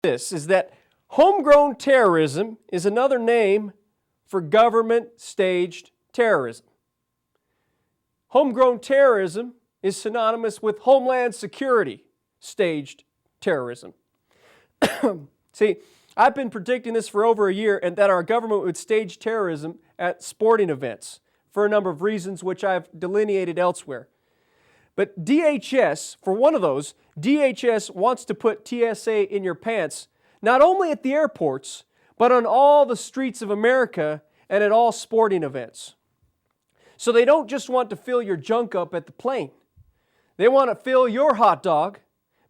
This is that homegrown terrorism is another name for government staged terrorism. Homegrown terrorism is synonymous with Homeland Security staged terrorism. See, I've been predicting this for over a year, and that our government would stage terrorism at sporting events for a number of reasons which I've delineated elsewhere. But DHS, for one of those, DHS wants to put TSA in your pants, not only at the airports, but on all the streets of America and at all sporting events. So they don't just want to fill your junk up at the plane. They want to fill your hot dog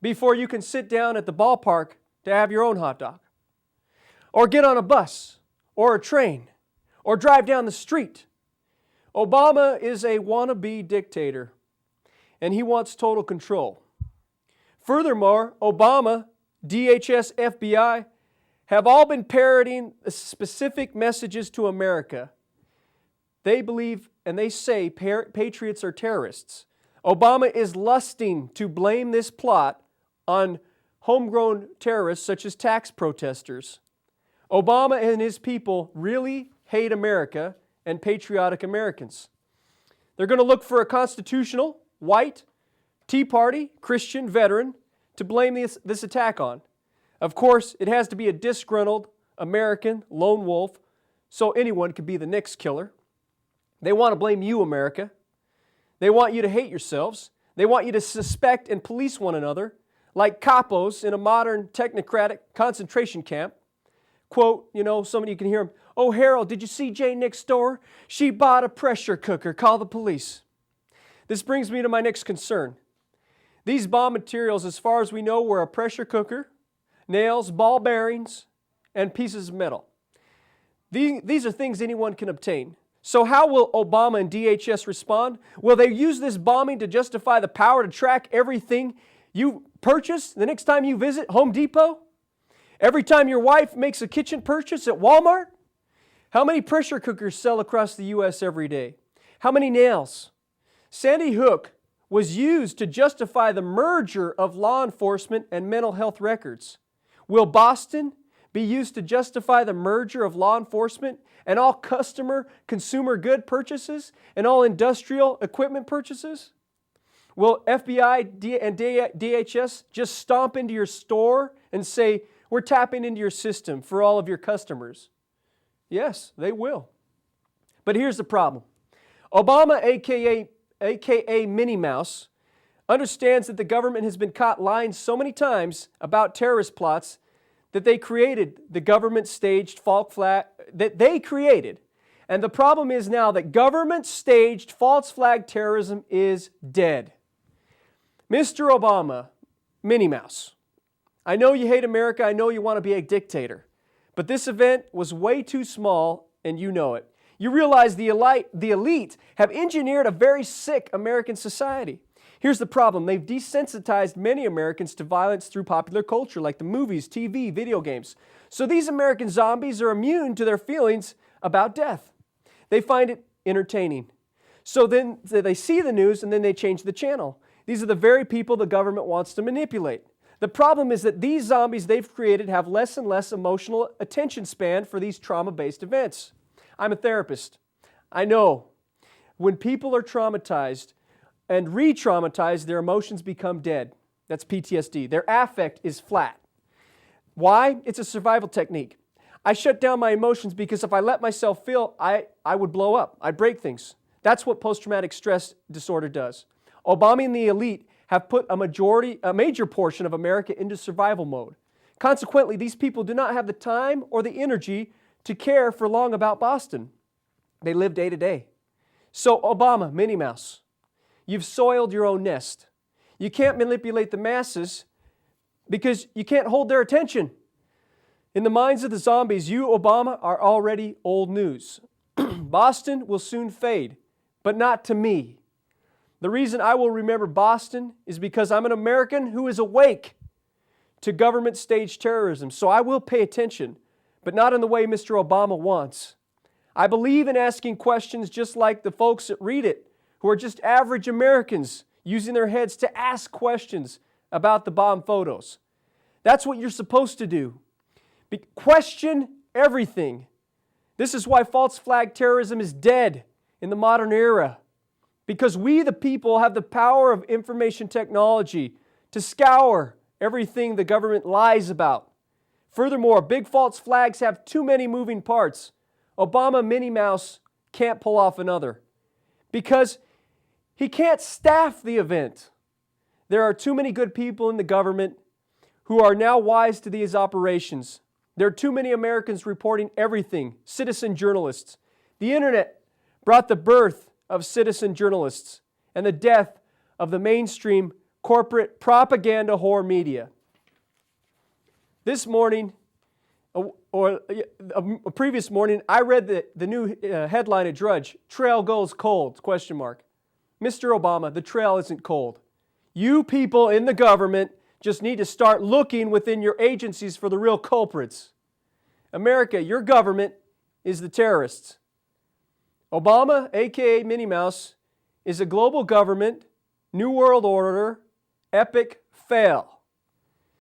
before you can sit down at the ballpark to have your own hot dog. Or get on a bus, or a train, or drive down the street. Obama is a wannabe dictator, and he wants total control. Furthermore, Obama, DHS, FBI have all been parroting specific messages to America. They believe and they say patriots are terrorists. Obama is lusting to blame this plot on homegrown terrorists such as tax protesters. Obama and his people really hate America and patriotic Americans. They're going to look for a constitutional, white, Tea Party, Christian veteran to blame this attack on. Of course, it has to be a disgruntled American lone wolf, so anyone could be the next killer. They want to blame you, America. They want you to hate yourselves. They want you to suspect and police one another like capos in a modern technocratic concentration camp. Quote, somebody you can hear them, "Oh, Harold, did you see Jane next door? She bought a pressure cooker. Call the police." This brings me to my next concern. These bomb materials, as far as we know, were a pressure cooker, nails, ball bearings, and pieces of metal. These are things anyone can obtain. So how will Obama and DHS respond? Will they use this bombing to justify the power to track everything you purchase the next time you visit Home Depot? Every time your wife makes a kitchen purchase at Walmart? How many pressure cookers sell across the U.S. every day? How many nails? Sandy Hook was used to justify the merger of law enforcement and mental health records. Will Boston be used to justify the merger of law enforcement and all consumer good purchases and all industrial equipment purchases? Will FBI and DHS just stomp into your store and say, "We're tapping into your system for all of your customers"? Yes, they will. But here's the problem. Obama, aka Minnie Mouse, understands that the government has been caught lying so many times about terrorist plots that they created the government staged false flag that they created. And the problem is now that government staged false flag terrorism is dead. Mr. Obama, Minnie Mouse, I know you hate America, I know you want to be a dictator, but this event was way too small and you know it. You realize the elite have engineered a very sick American society. Here's the problem. They've desensitized many Americans to violence through popular culture, like the movies, TV, video games. So these American zombies are immune to their feelings about death. They find it entertaining. So then they see the news and then they change the channel. These are the very people the government wants to manipulate. The problem is that these zombies they've created have less and less emotional attention span for these trauma-based events. I'm a therapist. I know when people are traumatized and re-traumatized, their emotions become dead. That's PTSD. Their affect is flat. Why? It's a survival technique. I shut down my emotions because if I let myself feel, I would blow up. I'd break things. That's what post-traumatic stress disorder does. Obama and the elite have put a major portion of America into survival mode. Consequently, these people do not have the time or the energy to care for long about Boston. They live day to day. So Obama, Minnie Mouse, you've soiled your own nest. You can't manipulate the masses because you can't hold their attention. In the minds of the zombies, you, Obama, are already old news. Boston will soon fade, but not to me. The reason I will remember Boston is because I'm an American who is awake to government staged terrorism. So I will pay attention, but not in the way Mr. Obama wants. I believe in asking questions just like the folks that read it, who are just average Americans using their heads to ask questions about the bomb photos. That's what you're supposed to do. Question everything. This is why false flag terrorism is dead in the modern era. Because we, the people, have the power of information technology to scour everything the government lies about. Furthermore, big false flags have too many moving parts. Obama Minnie Mouse can't pull off another because he can't staff the event. There are too many good people in the government who are now wise to these operations. There are too many Americans reporting everything, citizen journalists. The internet brought the birth of citizen journalists and the death of the mainstream corporate propaganda whore media. This morning, or a previous morning, I read the new headline at Drudge, "Trail Goes Cold?" ? Mr. Obama, the trail isn't cold. You people in the government just need to start looking within your agencies for the real culprits. America, your government is the terrorists. Obama, aka Minnie Mouse, is a global government, New World Order, epic fail.